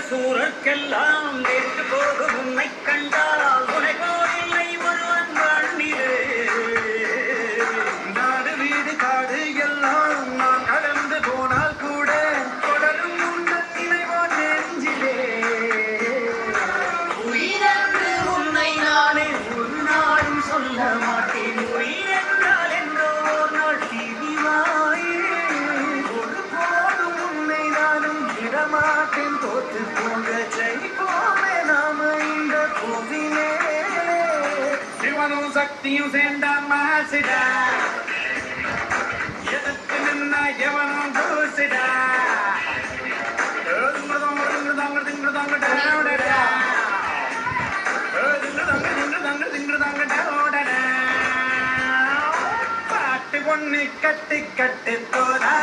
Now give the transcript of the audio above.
சூரற்கெல்லாம் நேற்று போகும் உன்னை கண்டால் உனை போதில்லை ஒருவன் வாழ்ந்திரு. நாடு வீடு காடு எல்லாம் நான் கடந்து போனால் கூட தொடரும் உந்தன் நினைவோ நெஞ்சிலே. உயிரென்று உன்னை நானே ஒரு நாளும் சொல்ல மாட்டேன். உயிரென்றால் என்றோ ஒரு நாள் தீவிவாயே. ஒரு போதும் உன்னை நானும் விடமாட்டேன். தோற்று போக ஜெயிப்போமே நாம இந்த புவியிலே. சிவனும் சக்தியும் சேர்ந்தா மாசிடா. எதிர்த்து நின்னா எவனும் தூசிடா. பாட்டு ஒண்ணு கட்டு கட்டு போதா.